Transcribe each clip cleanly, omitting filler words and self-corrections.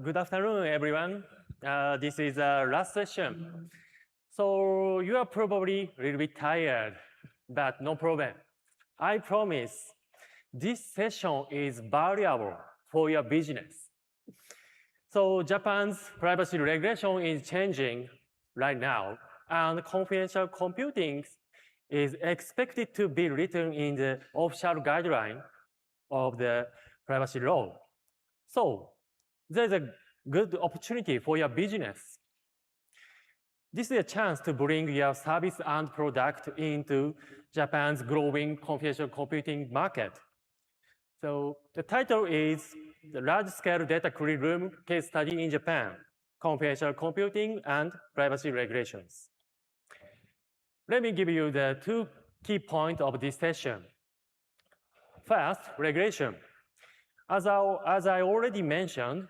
Good afternoon, everyone. This is the last session. So you are probably a little bit tired, but no problem. I promise this session is valuable for your business. So Japan's privacy regulation is changing right now, and confidential computing is expected to be written in the official guideline of the privacy law. So there's a good opportunity for your business. This is a chance to bring your service and product into Japan's growing confidential computing market. So the title is the Large-Scale Data Clean Room Case Study in Japan, Confidential Computing and Privacy Regulations. Let me give you the two key points of this session. First, regulation. As I already mentioned,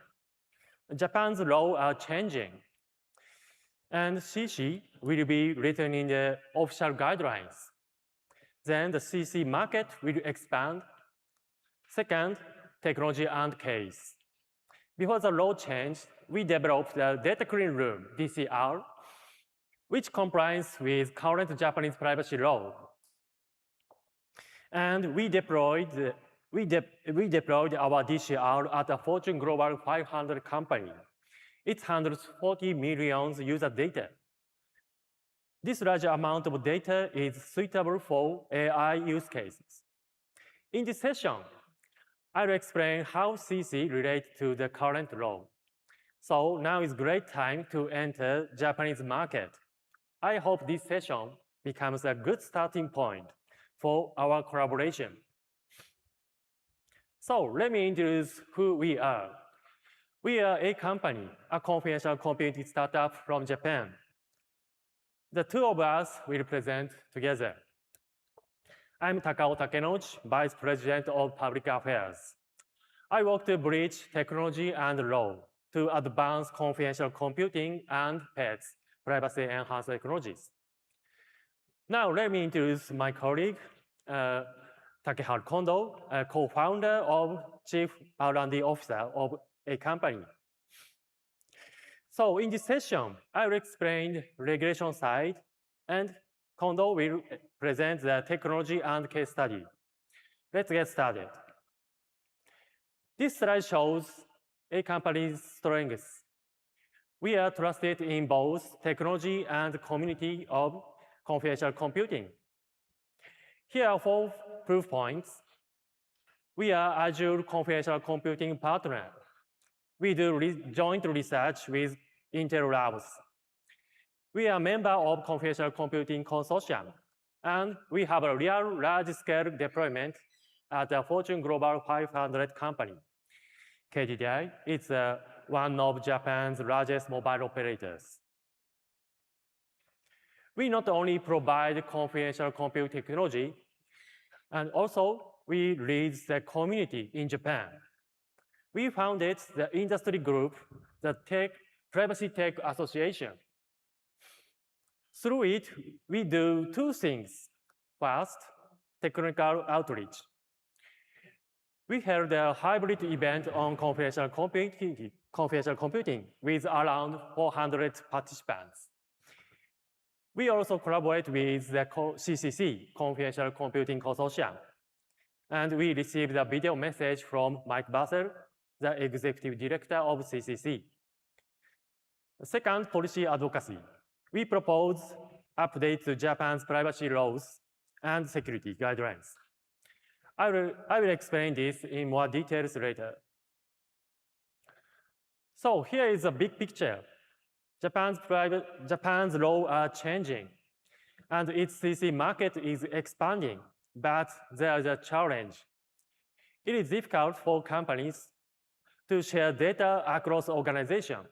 Japan's laws are changing, and CC will be written in the official guidelines. Then the CC market will expand. Second, technology and case. Before the law change, we developed the Data Clean Room, DCR, which complies with current Japanese privacy law. And we deployed our DCR at a Fortune Global 500 company. It handles 40 million user data. This large amount of data is suitable for AI use cases. In this session, I'll explain how CC relates to the current law. So now is a great time to enter Japanese market. I hope this session becomes a good starting point for our collaboration. So let me introduce who we are. We are Acompany, a confidential computing startup from Japan. The two of us will present together. I'm Takenouchi, Vice President of Public Affairs. I work to bridge technology and law to advance confidential computing and pets, privacy-enhanced technologies. Now let me introduce my colleague, Takeharu Kondo, a co-founder of Chief R&D Officer of Acompany. So in this session, I will explain regulation side, and Kondo will present the technology and case study. Let's get started. This slide shows Acompany's strengths. We are trusted in both technology and community of confidential computing. Here are 4 proof points. We are Azure confidential computing partner. We do joint research with Intel Labs. We are a member of confidential computing consortium, and we have a real large-scale deployment at a Fortune Global 500 company. KDDI is one of Japan's largest mobile operators. We not only provide confidential compute technology, and also we lead the community in Japan. We founded the industry group, the Privacy Tech Association. Through it, we do 2 things. First, technical outreach. We held a hybrid event on confidential computing with around 400 participants. We also collaborate with the CCC, Confidential Computing Consortium, and we received a video message from Mike Bassel, the executive director of CCC. Second, policy advocacy. We propose updates to Japan's privacy laws and security guidelines. I will explain this in more details later. So here is a big picture. Japan's laws are changing, and its CC market is expanding, but there is a challenge. It is difficult for companies to share data across organizations,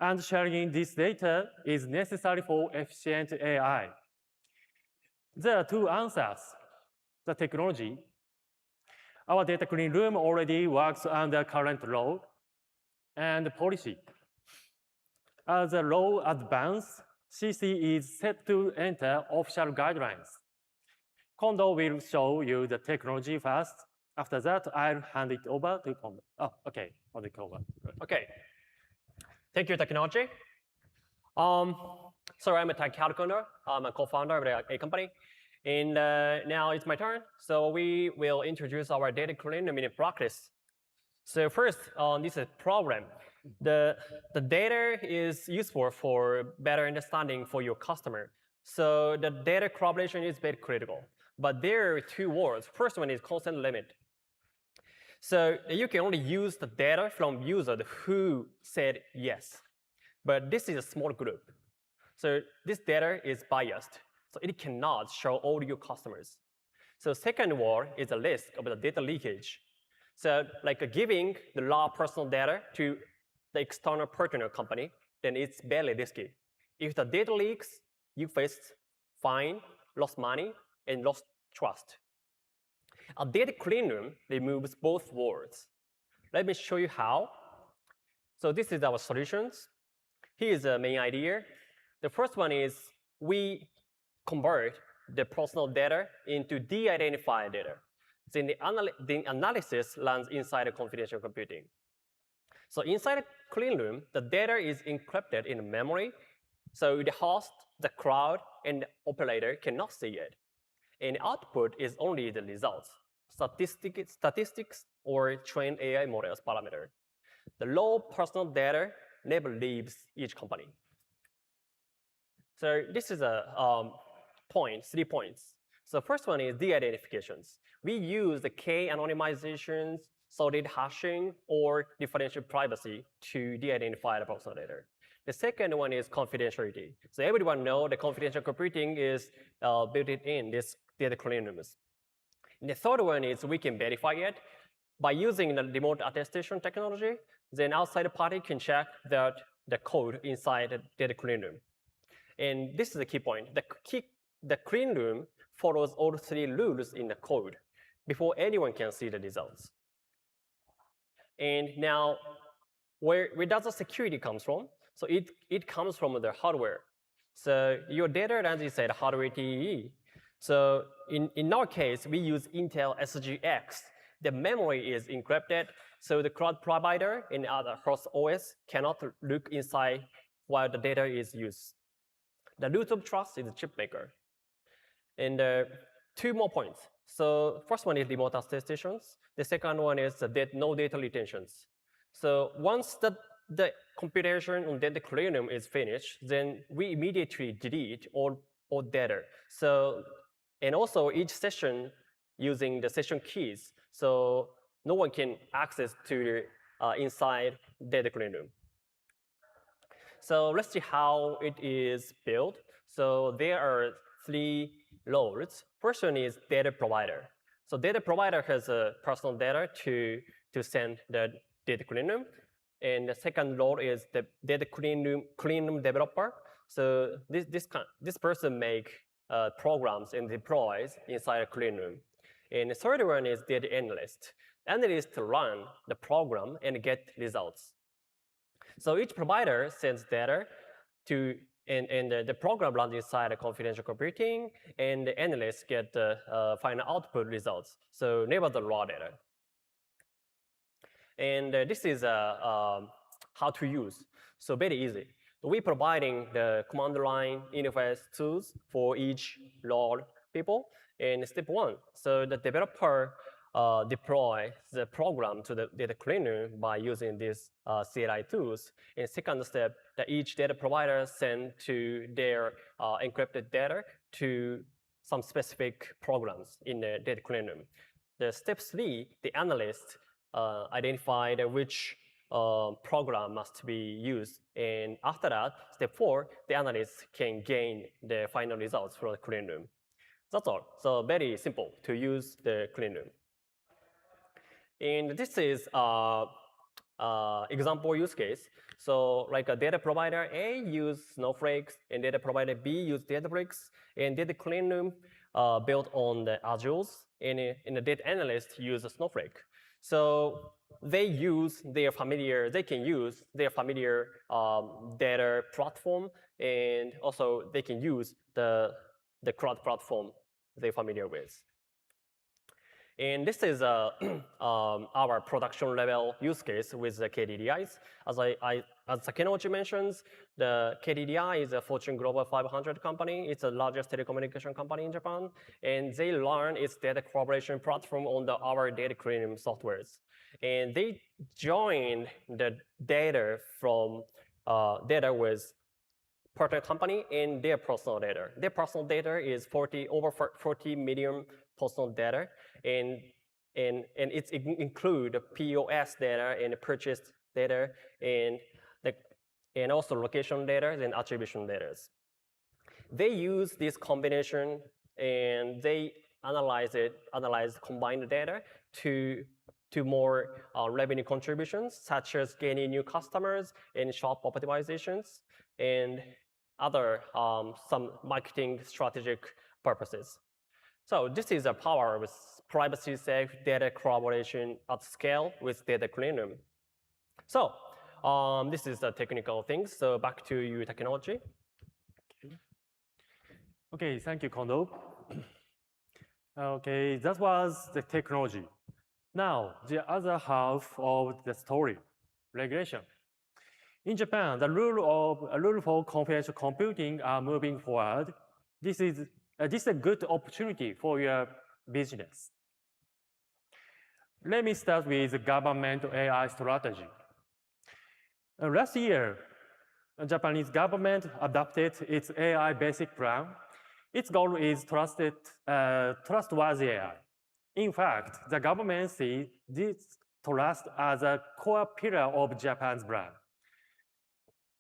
and sharing this data is necessary for efficient AI. There are 2 answers. The technology. Our data clean room already works under current law, and policy. As the law advances, CC is set to enter official guidelines. Kondo will show you the technology first. After that, I'll hand it over to Kondo. Oh, okay, hand it over. Okay, Thank you, Takenouchi. So I'm a Takeharu Kondo. I'm a co-founder of the Acompany. And now it's my turn. So we will introduce our data cleanup in practice. So first, this is a problem. The data is useful for better understanding for your customer. So the data collaboration is very critical. But there are two words. First one is consent limit. So you can only use the data from users who said yes. But this is a small group. So this data is biased. So it cannot show all your customers. So second word is a risk of the data leakage. So like giving the raw personal data to the external partner company, then it's barely risky. If the data leaks, you face fine, lost money, and lost trust. A data clean room removes both words. Let me show you how. So this is our solutions. Here's the main idea. The first one is we convert the personal data into de-identified data. Then the analysis runs inside a confidential computing. So inside a clean room, the data is encrypted in memory. So the host, the crowd, and the operator cannot see it. And output is only the results, statistics or trained AI models parameter. The raw personal data never leaves each company. So this is a 3 points. So first one is de-identifications. We use the k-anonymizations, solid hashing, or differential privacy to de-identify the personal data. The second one is confidentiality. So everyone knows the confidential computing is built in this data clean rooms. And the third one is we can verify it by using the remote attestation technology. Then outside party can check that the code inside the data clean room. And this is the key point. The clean room follows all 3 rules in the code before anyone can see the results. And now, where does the security comes from? So it comes from the hardware. So your data runs inside hardware TEE. So in our case, we use Intel SGX. The memory is encrypted, so the cloud provider and other host OS cannot look inside while the data is used. The root of trust is the chip maker. And 2 more points. So first one is remote attestations. The second one is no data retentions. So once the computation on data clean room is finished, then we immediately delete all data. So, and also each session using the session keys, so no one can access to inside data clean room. So let's see how it is built. So there are 3 roles. First one is data provider. So data provider has personal data to send the data clean room. And the second role is the data clean room developer. So this person make programs and deploys inside a clean room. And the third one is data analyst. Analyst run the program and get results. So each provider sends data to, and the program runs inside a confidential computing, and the analysts get the final output results. So never the raw data. And this is how to use. So very easy. We're providing the command line interface tools for each raw people. And step 1, so the developer deploy the program to the data clean room by using these CLI tools. In second step, that each data provider send to their encrypted data to some specific programs in the data clean room. The step 3, the analyst identified which program must be used. And after that, step 4, the analyst can gain the final results from the clean room. That's all. So very simple to use the clean room. And this is example use case. So like a data provider A use Snowflakes, and data provider B use Databricks, and data clean room built on the Azure's, and the data analyst use a Snowflake. So they can use their familiar data platform, and also they can use the cloud platform they're familiar with. And this is our production level use case with the KDDIs. As Takenouchi mentions, the KDDI is a Fortune Global 500 company. It's the largest telecommunication company in Japan, and they learn its data collaboration platform on our data cleaning softwares. And they joined the data from data with partner company and their personal data. Their personal data is over 40 million personal data, and it include POS data and purchase data and also location data and attribution data. They use this combination and they analyze combined data to more revenue contributions, such as gaining new customers and shop optimizations and other some marketing strategic purposes. So this is the power of privacy-safe data collaboration at scale with data cleaning. So this is the technical things. So back to you, Takenouchi. Okay, thank you, Kondo. Okay, that was the technology. Now, the other half of the story, regulation. In Japan, the rule for confidential computing are moving forward. This is a good opportunity for your business. Let me start with the government AI strategy. Last year, the Japanese government adopted its AI basic plan. Its goal is trustworthy AI. In fact, the government sees this trust as a core pillar of Japan's brand.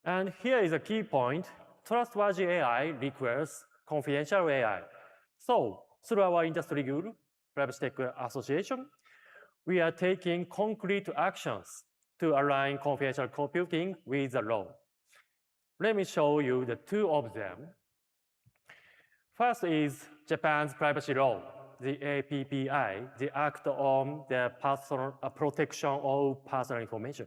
And here is a key point. Trustworthy AI requires confidential AI. So, through our industry group, Privacy Tech Association, we are taking concrete actions to align confidential computing with the law. Let me show you the two of them. First is Japan's privacy law, the APPI, the Act on the Protection of Personal Information.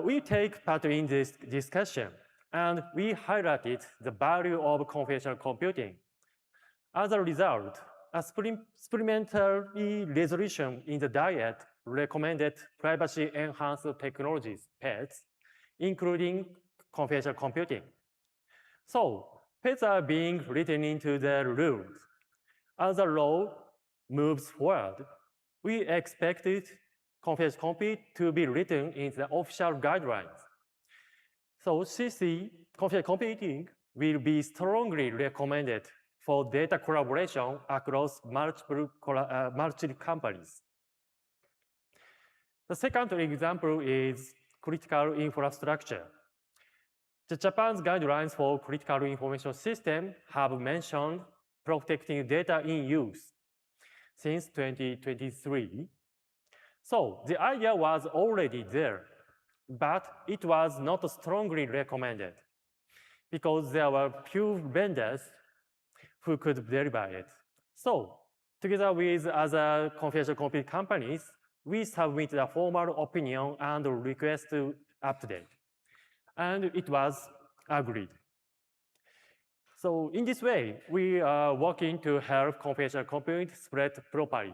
We take part in this discussion, and we highlighted the value of confidential computing. As a result, a supplementary resolution in the Diet recommended privacy-enhanced technologies, PETs, including confidential computing. So, PETs are being written into the rules. As the law moves forward, we expected confidential computing to be written in the official guidelines. So CC, confidential computing, will be strongly recommended for data collaboration across multiple companies. The second example is critical infrastructure. The Japan's guidelines for critical information system have mentioned protecting data in use since 2023. So the idea was already there, but it was not strongly recommended because there were few vendors who could deliver it. So together with other confidential computing companies, we submitted a formal opinion and a request to update. And it was agreed. So in this way, we are working to help confidential computing spread properly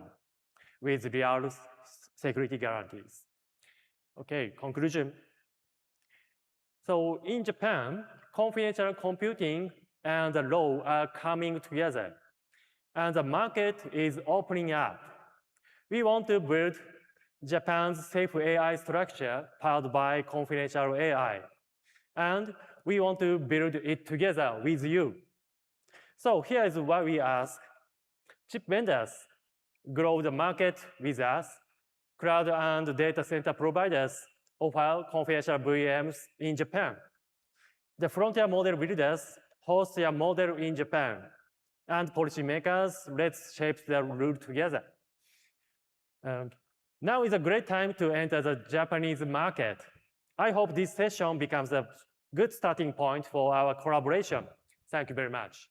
with real security guarantees. Okay, conclusion. So in Japan, confidential computing and the law are coming together, and the market is opening up. We want to build Japan's safe AI structure powered by confidential AI, and we want to build it together with you. So here is what we ask. Chip vendors, grow the market with us. Cloud and data center providers offer confidential VMs in Japan. The frontier model builders host their model in Japan. And policymakers, let's shape the rule together. And now is a great time to enter the Japanese market. I hope this session becomes a good starting point for our collaboration. Thank you very much.